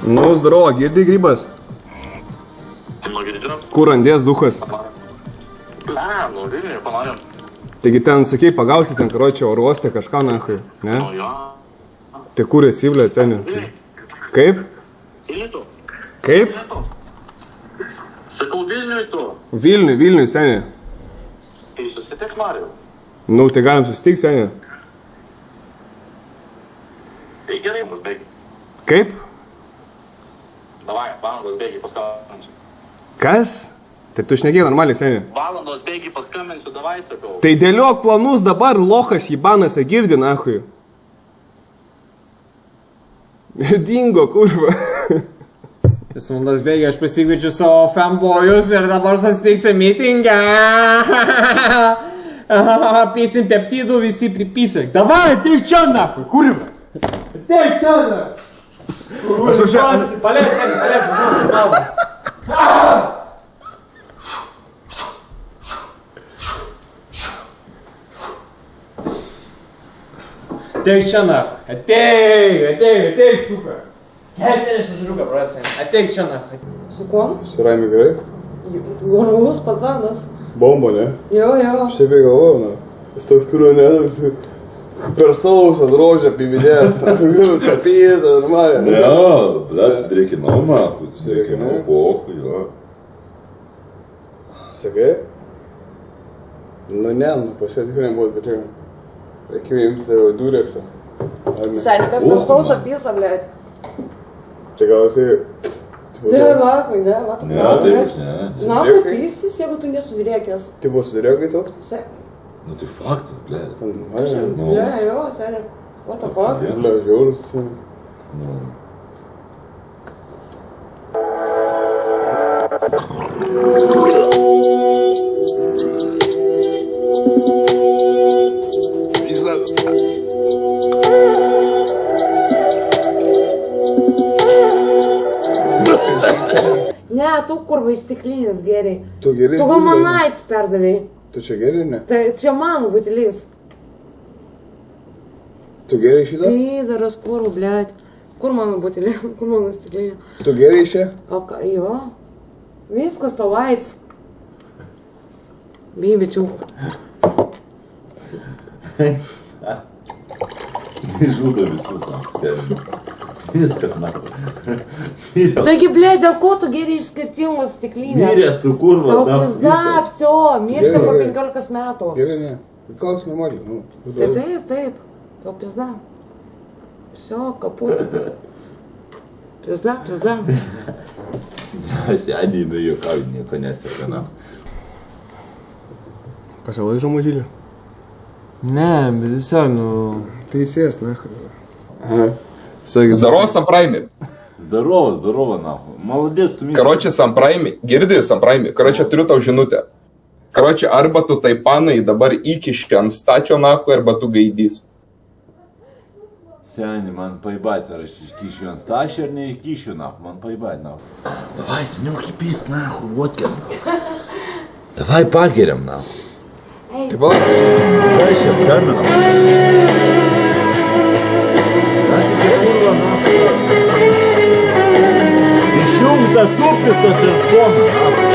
Nu, zdrovo, girdi grybas? Nu, girdžiu. Kur randės duchas? Nu, Vilniuje panorėm. Taigi ten, sakei, pagausi ten, karočią, oro uoste kažką, nahui, ne? Nu, jo. Tai kur esi, blė, seni? Kaip? Vilniuje tu. Kaip? Sakau, Vilniuje tu. Vilniui, seni. Tai susitik noriu. Nu, tai galim susitikti, seni. Tai gerai, mus bėgi. Kaip? Davai, valandos bėgi paskambinsiu. Kas? Tai tu šnekėjai normaliai, seni. Valandos bėgi paskambinsiu, davai, sakau. Tai dėliok planus dabar, lochas jibanas girdi, nahui. Dingo, kurva. Valandos bėgi, aš pasikviečiu savo fanboyus ir dabar susitiksim meetingą. Pėsim peptidų, visi pripysek. Davai, ateik čia, nahui, kurva. Ateik čia, nahui. Aš už čia... Palės. Ateik čia, nahui. Ateik, suka. Seniai šažriuką, prasai. Ateik čia, nahui. Su kuom? Su Raimi gerai? Normalus pazanas. Bomba, ne? Jo. Aš taip galvoju, na. Jis tas, kurio ne, per sausą drožę pividės, tapyzą, normaliai. Ja, blėt, reikia naumą, reikia naumą pokui, jo. Sakai? Nu ne, pas ją tikrai buvo, bet čia. Reikėjo imti dureksą. Senikas per sausą pysą, blėt. Čia gal jisai... Ne, lakui, ne, matai. Ne, taip aš ne. Na, kaip pystis, jeigu tu nesudirėkęs. Tai buvo sudirėkai tu? Nu tai faktas, blėt. Ble, jo, seniai. What the fuck? Ble, žiaurus. Nu. Ne, tu kurva į stiklinės geriai. Tu geriai? Tu gal manaitis perdavėjai. Tu čia geriai, ne? Tai čia mano butelis. Tu geriai šitą? Pydaras, kurva, blėt. Kur mano butelė? Kur mano stiklinė? Tu geriai šią? O ką, jo. Viskas to vaits. Bibičiuk. Žudo visus, viskas, na. Taigi, blėt, dėl ko tu geri iš skirtingos stiklinės? Mirės tu kurva, Tau pizda, vsio, mirsi po 15 metų. Geriai, ne. Klaus normaliai, nu. Tai taip. Tau pizda. Vsio, kaput. Pizda. Senį, nu, jokau, nieko neseka, na. Pasilaižo mažylį? Ne, bet tiesiog, nu... Tai sės, na. Здорово, Сампрайми. Здорово, нахуй. Молодец, ты меня... Короче, Сампрайми, girdi, Sampraimi. Короче, turiu tau žinutę. Короче, arba tu tai panai dabar įkiški ant stačio, nahui, arba tu gaidys. Сяни, man поебать, ar aš iškišiu ant stašį ar neįkišiu, nahui. Man поебать, nahui. Давай, сынёк, пист, нахуй, водка. Давай пагерем, нахуй. Tai palauk. Ką aš čia skambinam? Ką tu čia kurva, nahui? Išjung tas supristas šersoną, nahui.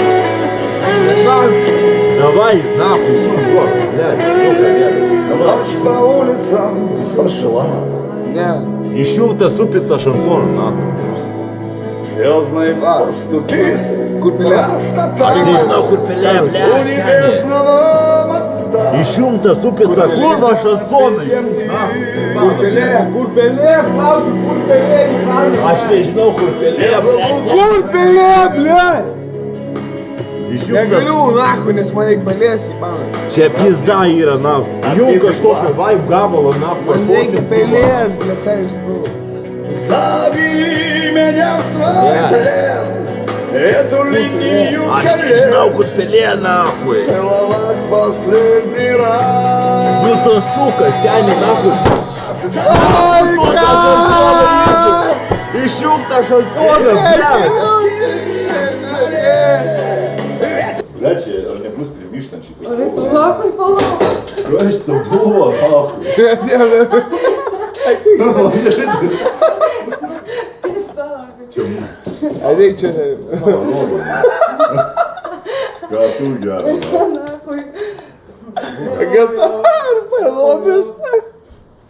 Шанс. Давай, нахуй, išjung, duok, blėt, давай. Aš po ulicam пошла. Не. Išjung tas supristas šersoną, nahui. Звездной поступись. Курпеля. Aš nežinau, kur pelė, blėt, seniai. Išjungtas upės tą kurvą šansoną, išjungt, nahui. Курпеле, klausiu, kurpelė. Aš nežinau, kur pelė, blėt. Kurpelė, blėt. Išjungtas. Negaliu, nahui, nes man reik pelės į paną. Čia pizda yra, nahui. Jung kažkokio vibe gabalo, nahui. Man reikia pelės, blė, seniai sakau. Забери меня в свой плен. Эту линию Aš nežinau, kur pelė, nahui. целовать последний раз. Nu to suka, seniai, nahui. Ай, Išjungtas šansoną, blėt. Blėt, čia ar nebus primištančiai kažko? Lakui, palauk. Kas to buvo, nahui? Чому? Ateik čia. Ką tu gerai? Ar palobis?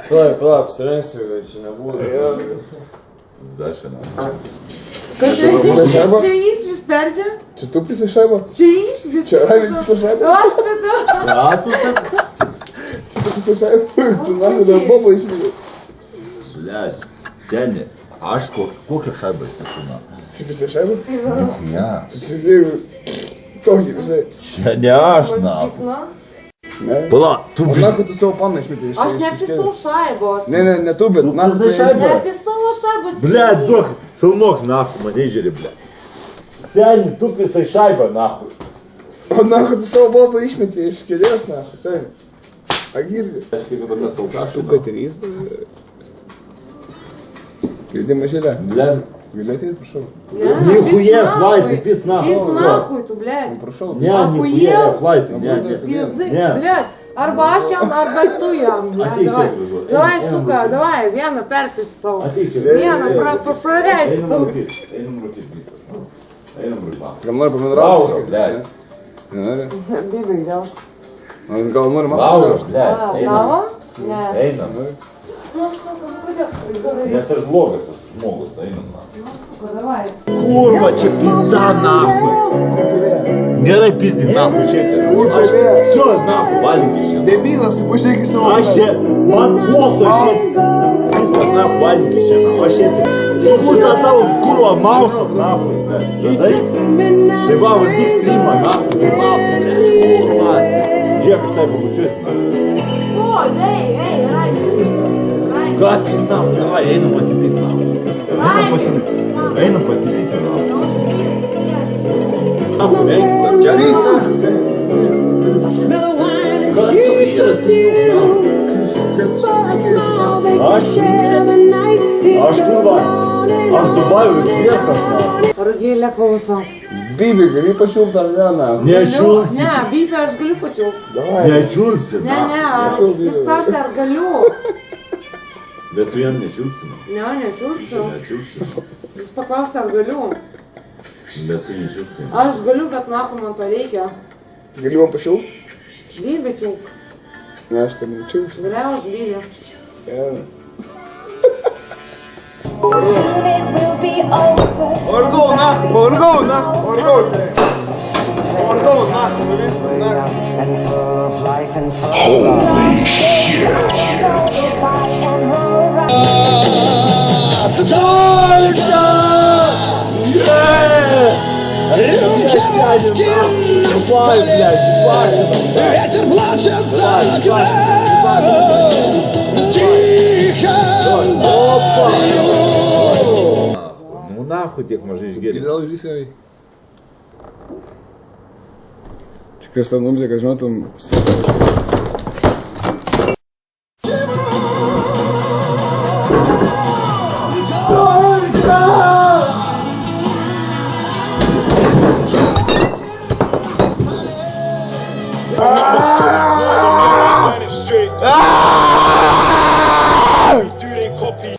Pala, apsirengsiu, kad čia nebūtų. Dar šiandien. Čia jis vis perdžia? Čia tu pisi šaibą? Čia jis vis Čia Raimai pisa šaibą? Aš pėdu. Ką tu sakai? Čia tu pisa šaibą? Tu nahu dar bobą išmėgai. Blet, seni, aš kokią šaibą iš tiesų na? Čia pisa šaibą? Ne. Tu sėdėjai tokį visai. Čia ne aš na. Pala, tu O nahu tu savo paną išmėgai. Aš nepisau šaibos. Ne tu, bet nahu pisai šaibą? Nepisau šaibos. Blet, duok, filmuok nahu, manėžerį, blet. Seni, tu pisai šaibą nahu. O nahu tu savo bobą išmėgai iš kėdės, nahu, seni. Agirdi. Aš kaip tada saugašą. Tu katerys. Girdi mažėlę. Blet, Gali ateit, prašau. Нихуя, флайты, пиз нахуй. Пиз нахуй tu, blėt. Prašau. не, нихуя, флайты, не. Pizdi, Ne. blėt. Arba aš jam, arba tu jam. Ateik čia, Davai. gražu. Davai, suka, davai, vieną perpistau. Ateik čia. Vieną praleistau. Einam rūkyt visas. Einam rūkyt. Gal nori pabendrauti? Laužo, blet. Nenori? Bibai, gal aš. Gal nori man Laužo, blet. Tavo? Ne. Einam. Nes aš blogas tas žmogus, einam na. Davai. Kurva, čia pizda nahui. Gerai pizdi nahui šiandien. Aš, все, nahui, valink iš čia. Debilas, tu pažiūrėk į savo... Aš čia, man poso šiandien. Viskas nahui, valink iš čia. Aš šiandien. Kur ta tavo kurva mausas nahui, blet. Žadai? Tai va, valdyk streamą nahui, filmautų, blet. Kurva. Žiūrėk, aš tai pabučiuosi nahui. O, dai, ei, Raimai. Ką pis nahui, davai, einam pasipis nahui. Einam pasipis nahui. Nahui, veikis tas keliais nahui. Kas tu vyras, Aš vyras. Aš kurva. Aš Dubajų svirkas nahui. Rugėlė klausau. Bibi, gali pašilpti ar ne, nahu? Nečiulpsi. Ne, Bibė, aš galiu pačiulpti. Nečiulpsi. Ne, jis klausė, ar galiu. Bet tu jam nečiulpsi. Ne, nečiulpsiu. Nečiulpsi. Jis paklausė, ar galiu. Bet tu nečiulpsi. Aš galiu, bet nahu man to reikia. Gali man pašilpti? Bibė čiulp. Ne, aš ten nečiulpsiu. Galiau aš Bibė. Soon it will be over. Orgau, nahu, orgau, nahu, orgau. Orgau, nahu, viskas, nahu. And full of life and full of love. If I am right. Столько! Ветер плачет за окном. Тихо. Ну нахуй tiek mažai išgėrė. Gal visai. Čia kas tą numerį, kad žinotum. Straight.